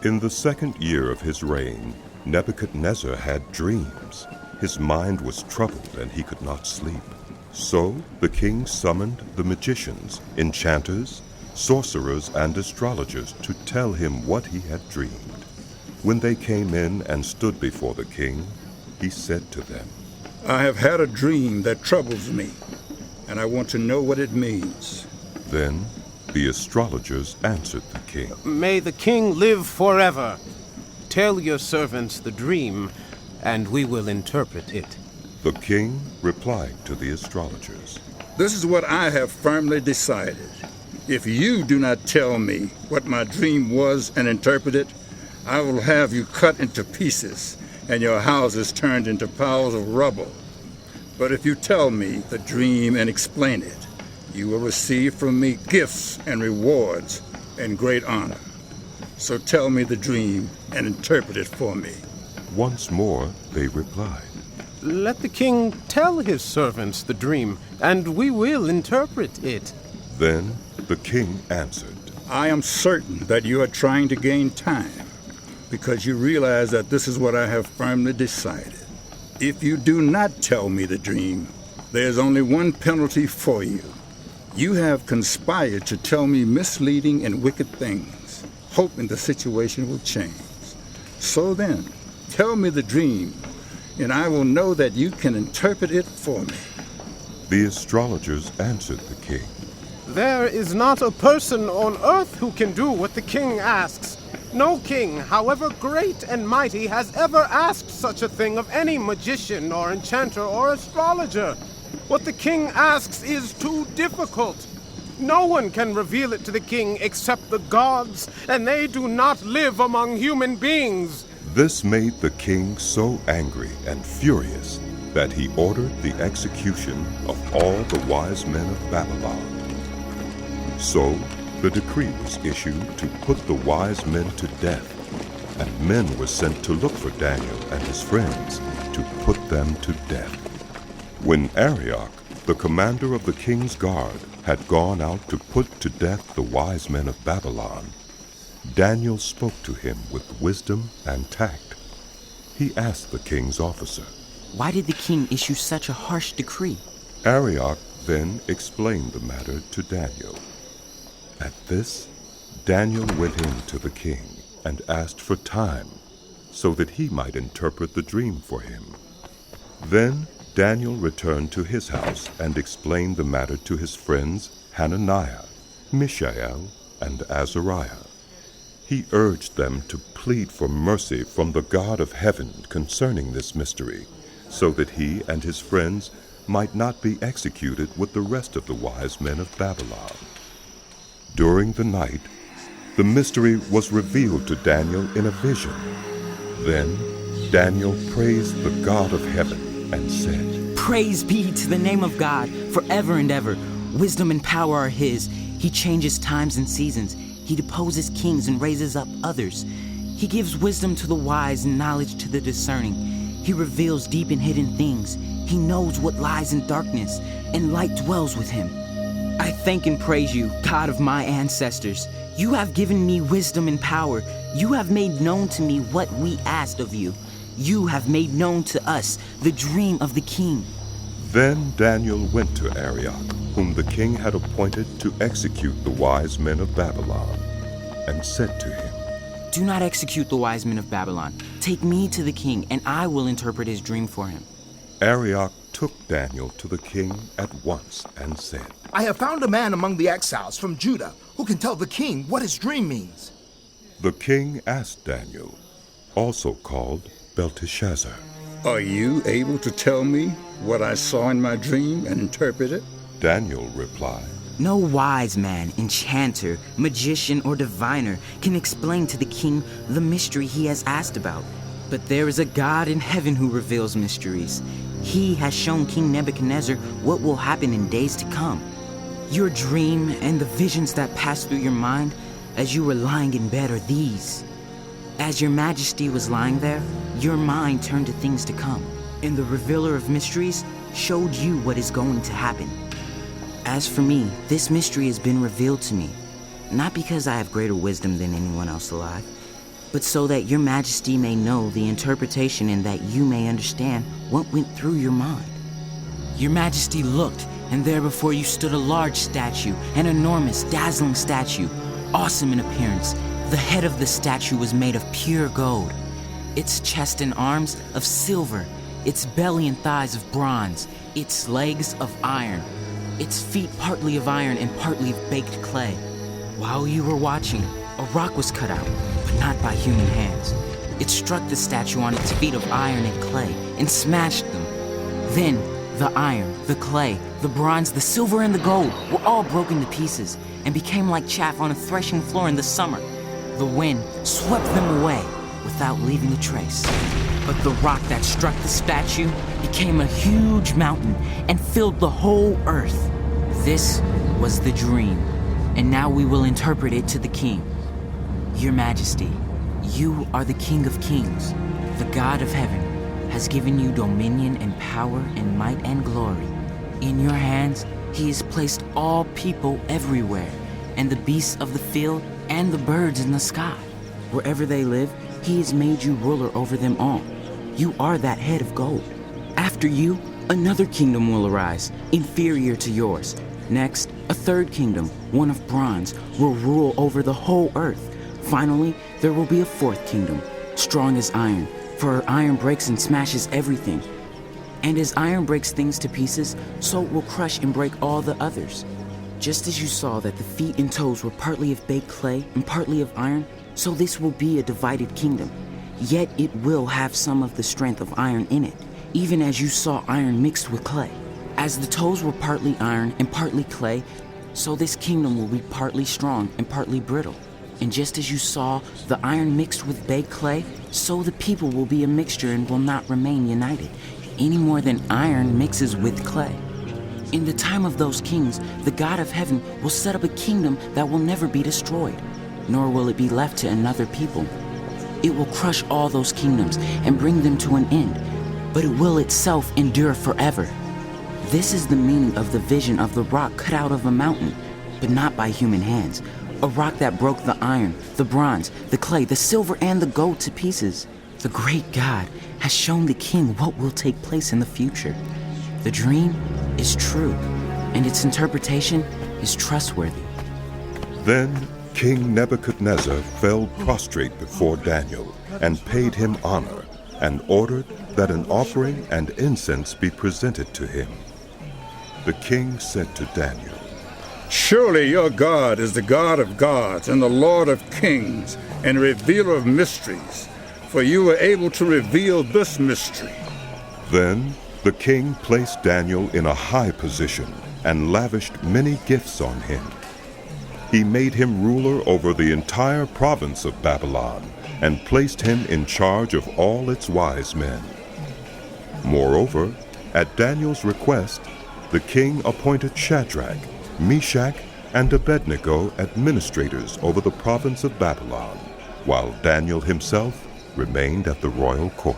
In the 2nd year of his reign, Nebuchadnezzar had dreams. His mind was troubled and he could not sleep. So the king summoned the magicians, enchanters, sorcerers, and astrologers to tell him what he had dreamed. When they came in and stood before the king, he said to them, I have had a dream that troubles me, and I want to know what it means. Then the astrologers answered the king, May the king live forever. Tell your servants the dream, and we will interpret it. The king replied to the astrologers, This is what I have firmly decided. If you do not tell me what my dream was and interpret it, I will have you cut into pieces and your houses turned into piles of rubble. But if you tell me the dream and explain it, you will receive from me gifts and rewards and great honor. So tell me the dream and interpret it for me. Once more they replied, Let the king tell his servants the dream, and we will interpret it. Then the king answered, I am certain that you are trying to gain time, because you realize that this is what I have firmly decided. If you do not tell me the dream, there is only one penalty for you. You have conspired to tell me misleading and wicked things, hoping the situation will change. So then, tell me the dream, and I will know that you can interpret it for me. The astrologers answered the king, There is not a person on earth who can do what the king asks. No king, however great and mighty, has ever asked such a thing of any magician or enchanter or astrologer. What the king asks is too difficult. No one can reveal it to the king except the gods, and they do not live among human beings. This made the king so angry and furious that he ordered the execution of all the wise men of Babylon. So the decree was issued to put the wise men to death, and men were sent to look for Daniel and his friends to put them to death. When Arioch, the commander of the king's guard, had gone out to put to death the wise men of Babylon, Daniel spoke to him with wisdom and tact. He asked the king's officer, Why did the king issue such a harsh decree? Arioch then explained the matter to Daniel. At this, Daniel went in to the king and asked for time so that he might interpret the dream for him. Then Daniel returned to his house and explained the matter to his friends Hananiah, Mishael, and Azariah. He urged them to plead for mercy from the God of heaven concerning this mystery, so that he and his friends might not be executed with the rest of the wise men of Babylon. During the night, the mystery was revealed to Daniel in a vision. Then Daniel praised the God of heaven and said, Praise be to the name of God forever and ever. Wisdom and power are his. He changes times and seasons. He deposes kings and raises up others. He gives wisdom to the wise and knowledge to the discerning. He reveals deep and hidden things. He knows what lies in darkness, and light dwells with him. I thank and praise you, God of my ancestors. You have given me wisdom and power. You have made known to me what we asked of you. You have made known to us the dream of the king. Then Daniel went to Arioch, whom the king had appointed to execute the wise men of Babylon, and said to him, Do not execute the wise men of Babylon. Take me to the king, and I will interpret his dream for him. Arioch took Daniel to the king at once and said, I have found a man among the exiles from Judah who can tell the king what his dream means. The king asked Daniel, also called Belteshazzar, Are you able to tell me what I saw in my dream and interpret it? Daniel replied, No wise man, enchanter, magician, or diviner can explain to the king the mystery he has asked about. But there is a God in heaven who reveals mysteries. He has shown King Nebuchadnezzar what will happen in days to come. Your dream and the visions that pass through your mind as you were lying in bed are these. As your majesty was lying there, your mind turned to things to come, and the revealer of mysteries showed you what is going to happen. As for me, this mystery has been revealed to me, not because I have greater wisdom than anyone else alive, but so that your majesty may know the interpretation and that you may understand what went through your mind. Your majesty looked, and there before you stood a large statue, an enormous, dazzling statue, awesome in appearance. The head of the statue was made of pure gold, its chest and arms of silver, its belly and thighs of bronze, its legs of iron, its feet partly of iron and partly of baked clay. While you were watching, a rock was cut out, but not by human hands. It struck the statue on its feet of iron and clay and smashed them. Then the iron, the clay, the bronze, the silver, and the gold were all broken to pieces and became like chaff on a threshing floor in the summer. The wind swept them away without leaving a trace. But the rock that struck the statue became a huge mountain and filled the whole earth. This was the dream, and now we will interpret it to the king. Your Majesty, you are the King of Kings. The God of heaven has given you dominion and power and might and glory. In your hands he has placed all people everywhere, and the beasts of the field and the birds in the sky. Wherever they live, he has made you ruler over them all. You are that head of gold. After you, another kingdom will arise, inferior to yours. Next, a third kingdom, one of bronze, will rule over the whole earth. Finally, there will be a fourth kingdom, strong as iron, for iron breaks and smashes everything. And as iron breaks things to pieces, so it will crush and break all the others. Just as you saw that the feet and toes were partly of baked clay and partly of iron, so this will be a divided kingdom. Yet it will have some of the strength of iron in it, even as you saw iron mixed with clay. As the toes were partly iron and partly clay, so this kingdom will be partly strong and partly brittle. And just as you saw the iron mixed with baked clay, so the people will be a mixture and will not remain united, any more than iron mixes with clay. In the time of those kings, the God of heaven will set up a kingdom that will never be destroyed, nor will it be left to another people. It will crush all those kingdoms and bring them to an end, but it will itself endure forever. This is the meaning of the vision of the rock cut out of a mountain, but not by human hands, a rock that broke the iron, the bronze, the clay, the silver, and the gold to pieces. The great God has shown the king what will take place in the future. The dream is true, and its interpretation is trustworthy. Then King Nebuchadnezzar fell prostrate before Daniel and paid him honor, and ordered that an offering and incense be presented to him. The king said to Daniel, Surely your God is the God of gods and the Lord of kings and revealer of mysteries, for you were able to reveal this mystery. Then the king placed Daniel in a high position and lavished many gifts on him. He made him ruler over the entire province of Babylon and placed him in charge of all its wise men. Moreover, at Daniel's request, the king appointed Shadrach, Meshach, and Abednego administrators over the province of Babylon, while Daniel himself remained at the royal court.